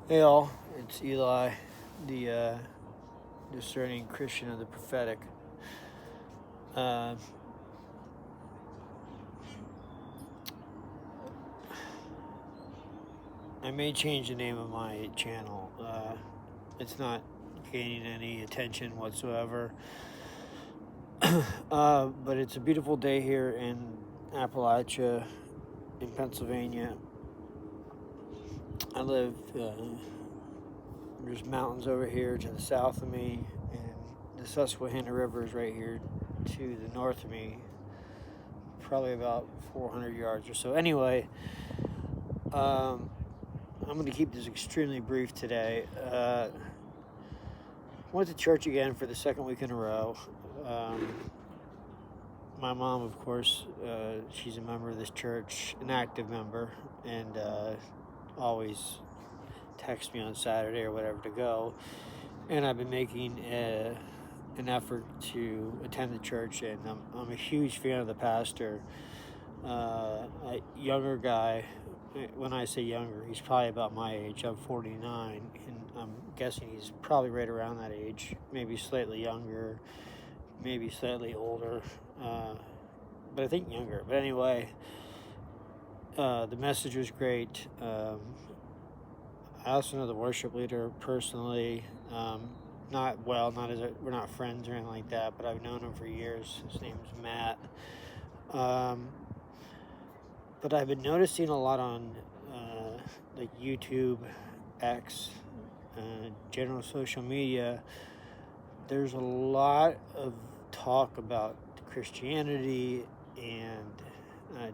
Hey all, it's Eli, the discerning Christian of the prophetic. Uh, I may change the name of my channel. It's not gaining any attention whatsoever. But it's a beautiful day here in Appalachia, in Pennsylvania. I live, there's mountains over here to the south of me, and the Susquehanna River is right here to the north of me, probably about 400 yards or so. Anyway, I'm going to keep this extremely brief today. Went to church again for the second week in a row. My mom, of course, she's a member of this church, an active member, and always texts me on Saturday or whatever to go. And I've been making an effort to attend the church, and I'm a huge fan of the pastor. A younger guy. When I say younger, he's probably about my age. I'm 49, and I'm guessing he's probably right around that age, maybe slightly younger, maybe slightly older, but I think younger. But anyway, the message was great. I also know the worship leader personally. We're not friends or anything like that, but I've known him for years. His name's Matt. But I've been noticing a lot on like YouTube, X, general social media. There's a lot of talk about Christianity and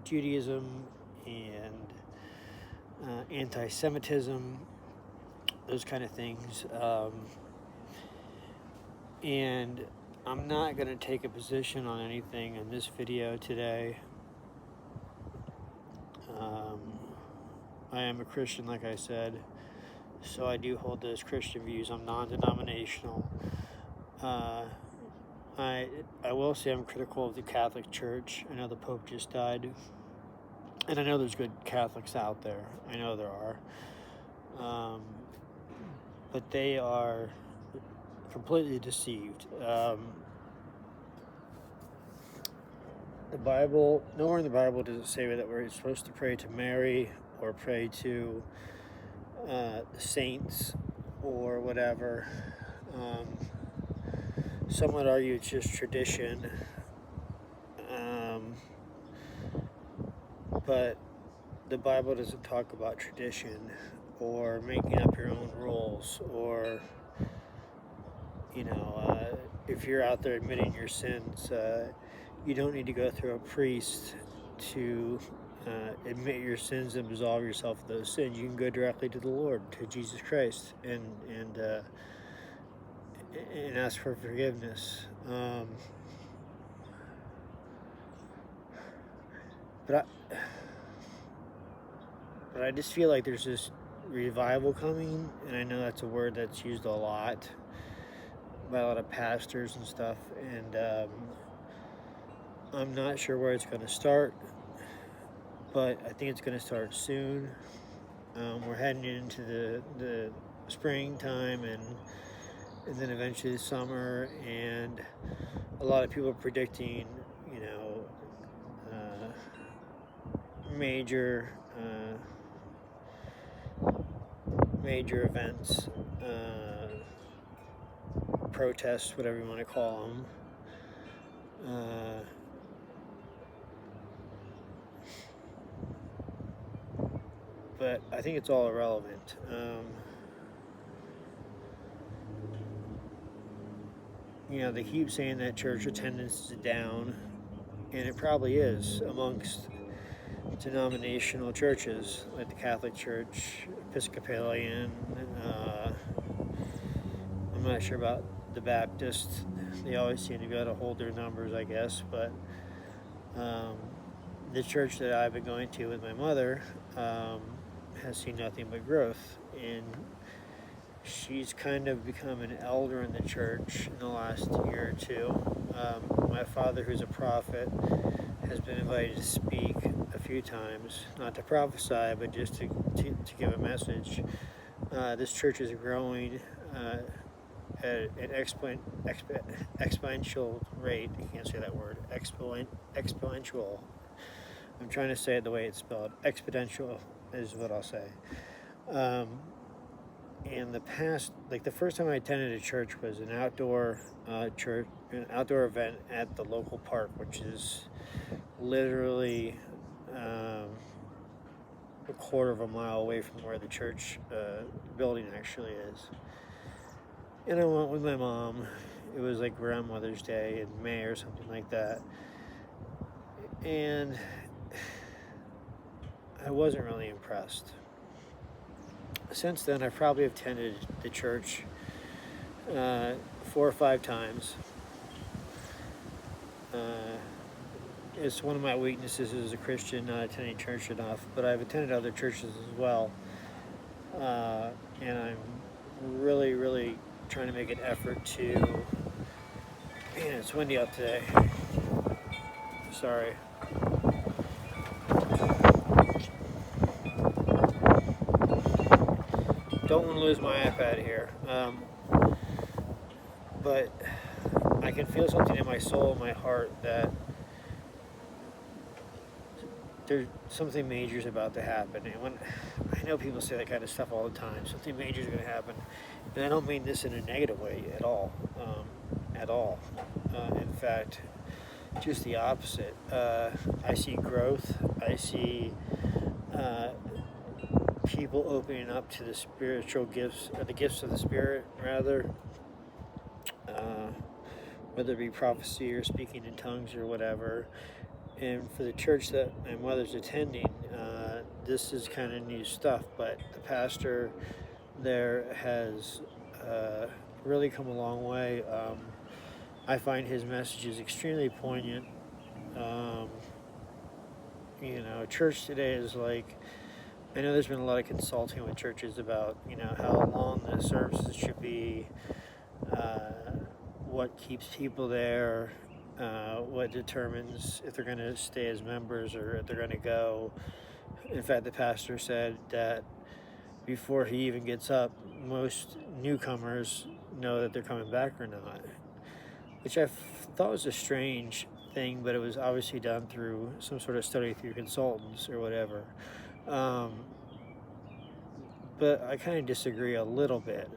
Judaism and anti-Semitism, those kind of things. And I'm not going to take a position on anything in this video today. I am a Christian, like I said, so I do hold those Christian views. I'm non-denominational. I will say I'm critical of the Catholic Church. I know the Pope just died, and I know there's good Catholics out there. I know there are, but they are completely deceived. The Bible, nowhere in the Bible does it say that we're supposed to pray to Mary or pray to the saints or whatever. Some would argue it's just tradition, but the Bible doesn't talk about tradition or making up your own rules, or if you're out there admitting your sins, you don't need to go through a priest to admit your sins and absolve yourself of those sins. You can go directly to the Lord, to Jesus Christ, and ask for forgiveness. But I just feel like there's this revival coming, and I know that's a word that's used a lot by a lot of pastors and stuff, and I'm not sure where it's going to start, but I think it's going to start soon. We're heading into the springtime and then eventually the summer, and a lot of people are predicting, major events, protests, whatever you want to call them. But I think it's all irrelevant. They keep saying that church attendance is down, and it probably is amongst denominational churches like the Catholic Church, Episcopalian. I'm not sure about the Baptists. They always seem to be able to hold their numbers, I guess, but the church that I've been going to with my mother has seen nothing but growth, and she's kind of become an elder in the church in the last year or two. My father, who's a prophet, has been invited to speak a few times, not to prophesy, but just to give a message. This church is growing at an exponential rate. I can't say that word. Exponential. I'm trying to say it the way it's spelled. Exponential is what I'll say. And the first time I attended a church was an outdoor church, an outdoor event at the local park, which is literally a quarter of a mile away from where the church building actually is. And I went with my mom. It was like around Mother's Day in May or something like that. And I wasn't really impressed. Since then, I probably have attended the church 4 or 5 times. It's one of my weaknesses as a Christian, not attending church enough, but I've attended other churches as well. And I'm really, really trying to make an effort to... Man, it's windy out today. Sorry. Don't want to lose my iPad here. But I can feel something in my soul, in my heart, that there's something major is about to happen. And when I know people say that kind of stuff all the time, something major is going to happen, and I don't mean this in a negative way at all. In fact, just the opposite. I see growth. I see people opening up to the spiritual gifts, or the gifts of the Spirit, rather. Whether it be prophecy or speaking in tongues or whatever. And for the church that my mother's attending, this is kind of new stuff, but the pastor there has really come a long way. I find his message is extremely poignant. Church today is like, I know there's been a lot of consulting with churches about, how long the services should be, what keeps people there, what determines if they're going to stay as members or if they're going to go. In fact, the pastor said that before he even gets up, most newcomers know that they're coming back or not, which I thought was a strange thing, but it was obviously done through some sort of study through consultants or whatever. But I kind of disagree a little bit,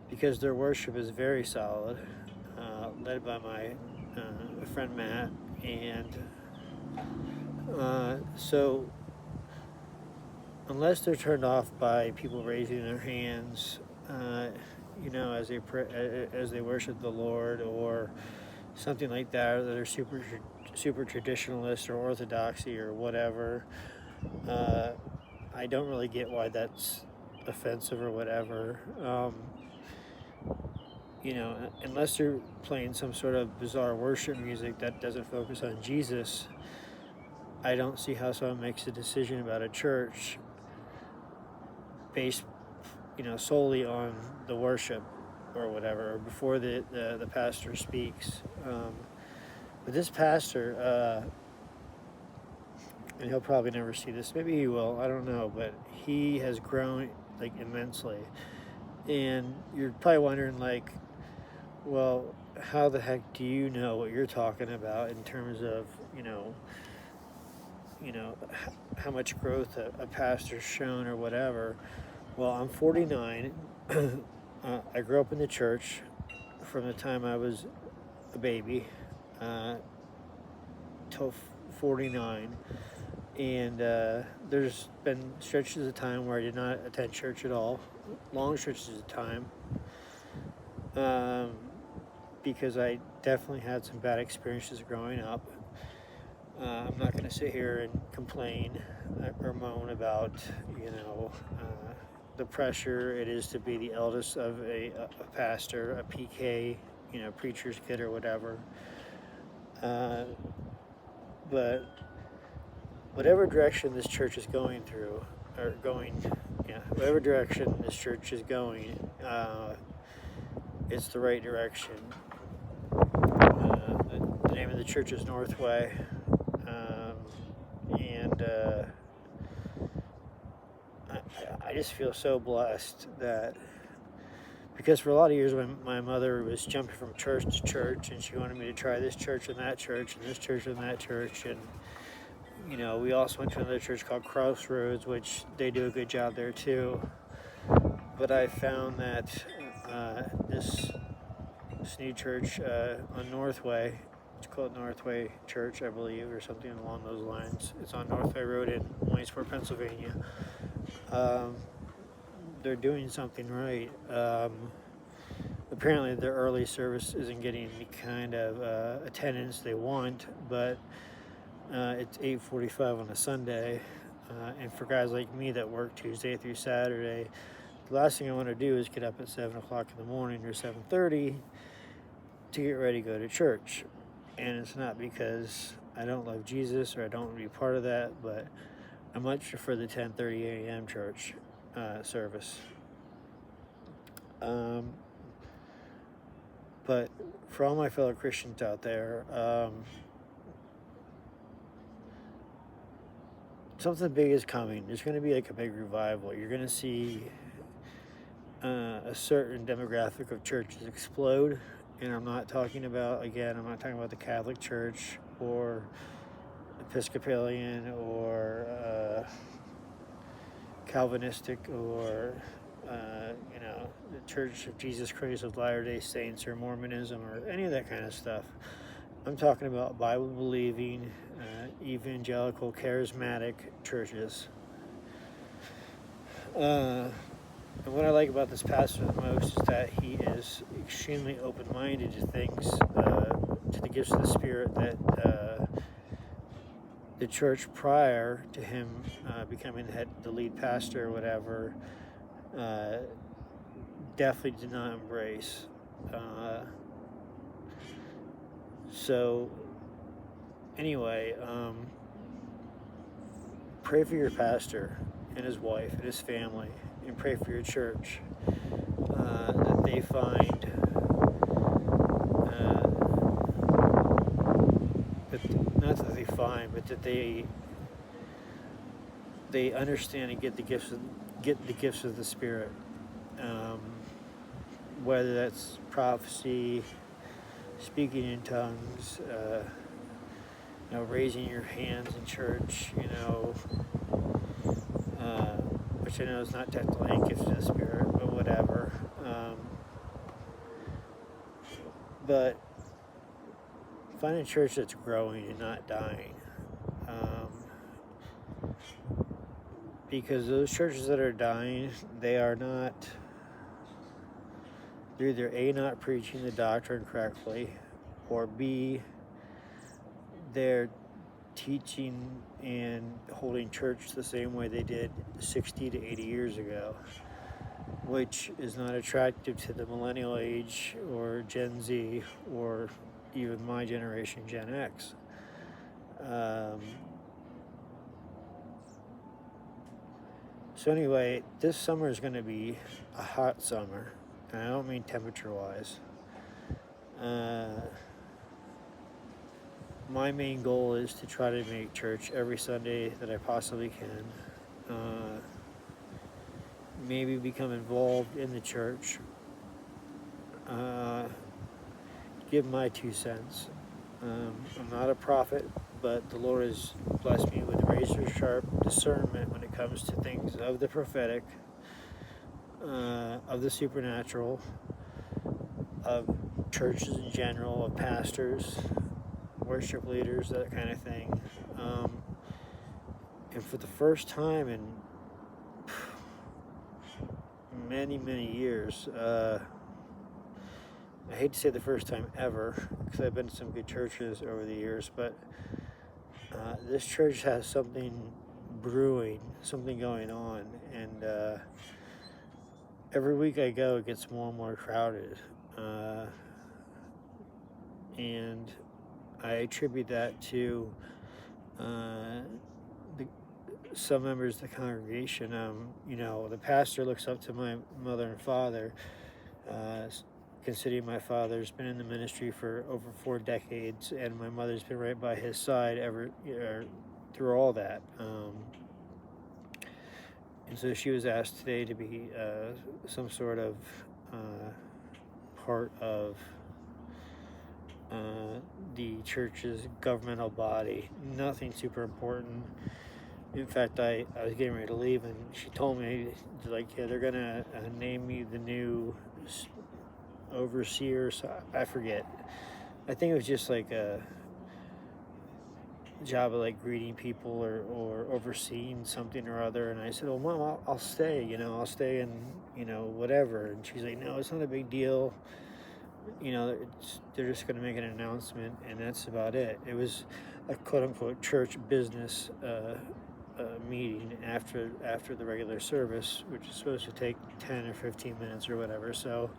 because their worship is very solid, led by my friend Matt, and so unless they're turned off by people raising their hands, as they worship the Lord, or something like that, or that are super traditionalist or orthodoxy or whatever, I don't really get why that's offensive or whatever. Unless they're playing some sort of bizarre worship music that doesn't focus on Jesus, I don't see how someone makes a decision about a church based, solely on the worship or whatever, or before the pastor speaks. But this pastor, and he'll probably never see this, maybe he will, I don't know, but he has grown immensely. And you're probably wondering, well, how the heck do you know what you're talking about in terms of, how much growth a pastor's shown or whatever? Well, I'm 49. I grew up in the church from the time I was a baby till 49. And there's been stretches of time where I did not attend church at all, long stretches of time, because I definitely had some bad experiences growing up. I'm not going to sit here and complain or moan about, the pressure it is to be the eldest of a pastor, a PK, preacher's kid or whatever. But whatever direction this church is going through, whatever direction this church is going, it's the right direction. The name of the church is Northway, and I just feel so blessed that, because for a lot of years when my mother was jumping from church to church and she wanted me to try this church and that church and this church and that church, and we also went to another church called Crossroads, which they do a good job there too. But I found that this new church on Northway, it's called Northway Church, I believe, or something along those lines. It's on Northway Road in Williamsport, Pennsylvania. They're doing something right. Apparently their early service isn't getting the kind of attendance they want, but it's 8:45 on a Sunday, and for guys like me that work Tuesday through Saturday, the last thing I want to do is get up at 7 o'clock in the morning or 7:30 to get ready to go to church. And it's not because I don't love Jesus or I don't want to be part of that, but I much prefer the 10:30 a.m. church service. But for all my fellow Christians out there, something big is coming. There's going to be like a big revival. You're going to see a certain demographic of churches explode. And I'm not talking about the Catholic Church or Episcopalian or Calvinistic or the Church of Jesus Christ of Latter-day Saints or Mormonism or any of that kind of stuff. I'm talking about Bible-believing, evangelical, charismatic churches. And what I like about this pastor the most is that he is extremely open-minded to things, to the gifts of the Spirit that the church prior to him becoming the lead pastor or whatever definitely did not embrace. So anyway, pray for your pastor and his wife and his family, and pray for your church that they find but that they understand and get the gifts of the Spirit, whether that's prophecy, speaking in tongues, raising your hands in church, which I know is not technically a gift of the Spirit, but whatever. But find a church that's growing and not dying. Because those churches that are dying, they're either A, not preaching the doctrine correctly, or B, they're teaching and holding church the same way they did 60 to 80 years ago, which is not attractive to the millennial age or Gen Z or even my generation, Gen X. So anyway, this summer is going to be a hot summer, and I don't mean temperature-wise. My main goal is to try to make church every Sunday that I possibly can. Maybe become involved in the church. Give my 2 cents. I'm not a prophet, but the Lord has blessed me with razor-sharp discernment when it comes to things of the prophetic, of the supernatural, of churches in general, of pastors, worship leaders, that kind of thing. And for the first time in many, many years, I hate to say the first time ever, because I've been to some good churches over the years, but this church has something brewing, something going on, and every week I go, it gets more and more crowded, and I attribute that to some members of the congregation. The pastor looks up to my mother and father, considering my father's been in the ministry for over 4 decades, and my mother's been right by his side through all that. And so she was asked today to be some sort of part of the church's governmental body. Nothing super important. In fact, I was getting ready to leave, and she told me, like, yeah, they're gonna name me the new overseer. So I forget. I think it was just like a job of like greeting people or overseeing something or other. And I said, well, Mom, I'll stay, I'll stay and, whatever. And she's like, no, it's not a big deal. They're just going to make an announcement, and that's about it. It was a quote unquote church business meeting after the regular service, which is supposed to take 10 or 15 minutes or whatever. So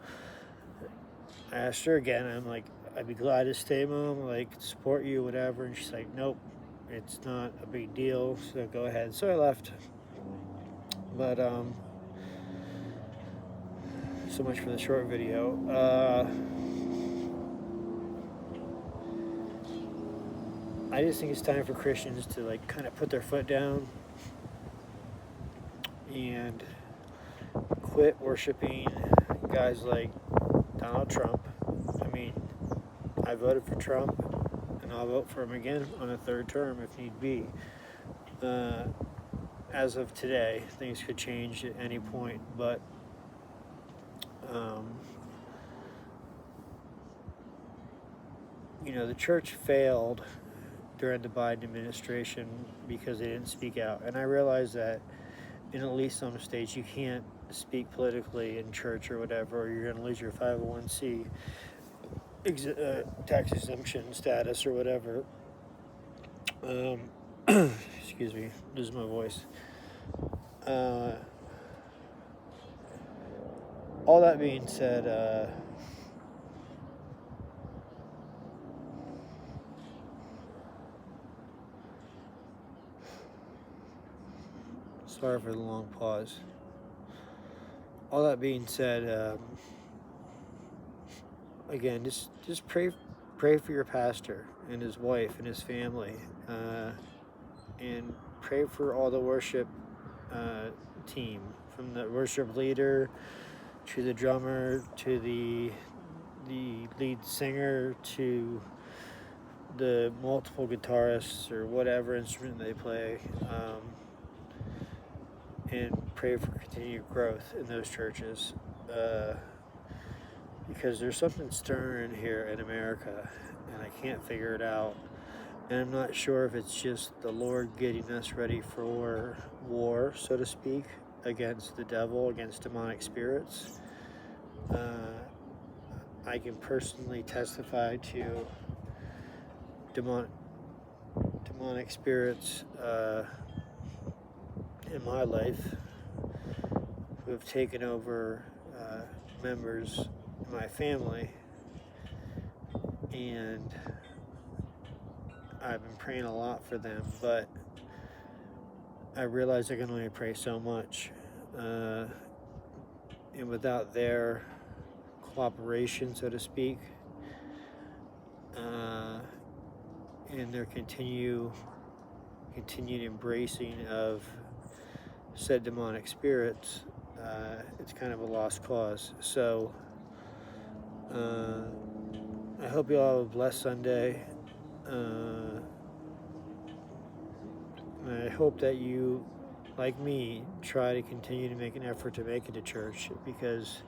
I asked her again. I'm like, I'd be glad to stay, Mom, like support you, whatever. And she's like, nope, it's not a big deal, so go ahead. So I left. But so much for the short video. I just think it's time for Christians to like kind of put their foot down and quit worshiping guys like Donald Trump. I mean, I voted for Trump, and I'll vote for him again on a third term if need be. As of today, things could change at any point, but the church failed during the Biden administration because they didn't speak out. And I realize that in at least some states you can't speak politically in church or whatever, or you're going to lose your 501c tax exemption status or whatever. Excuse me, losing my voice. All that being said, sorry for the long pause. All that being said, again, just pray for your pastor and his wife and his family, and pray for all the worship team, from the worship leader to the drummer to the lead singer to the multiple guitarists or whatever instrument they play, and pray for continued growth in those churches, because there's something stirring here in America, and I can't figure it out. And I'm not sure if it's just the Lord getting us ready for war, so to speak, against the devil, against demonic spirits. I can personally testify to demonic spirits in my life who have taken over members in my family, and I've been praying a lot for them, but I realize I can only pray so much, and without their cooperation, so to speak, and their continued embracing of said demonic spirits, it's kind of a lost cause. So I hope you all have a blessed Sunday. I hope that you, like me, try to continue to make an effort to make it to church, because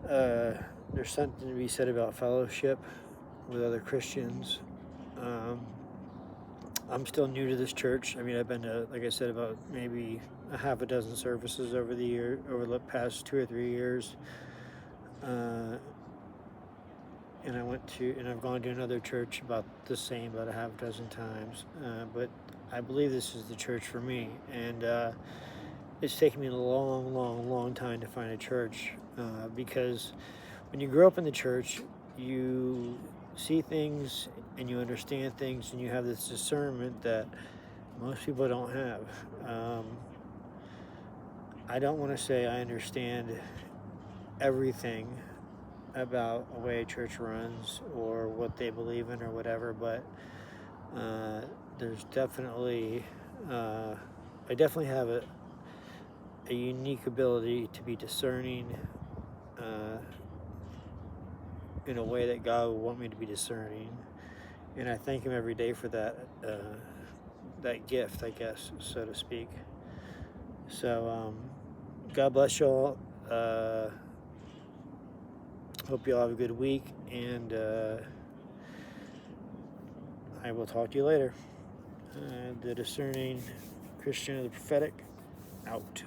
there's something to be said about fellowship with other Christians. I'm still new to this church. I mean, I've been to, like I said, about maybe a half a dozen services over the past 2 or 3 years. And I've gone to another church about a half dozen times. But I believe this is the church for me. And it's taken me a long time to find a church, because when you grow up in the church, you see things and you understand things, and you have this discernment that most people don't have. I don't want to say I understand everything about the way a church runs or what they believe in or whatever, but there's definitely I definitely have a unique ability to be discerning in a way that God would want me to be discerning, and I thank Him every day for that gift, I guess, so to speak. So God bless y'all. Hope you all have a good week, and I will talk to you later. The Discerning Christian of the Prophetic, out.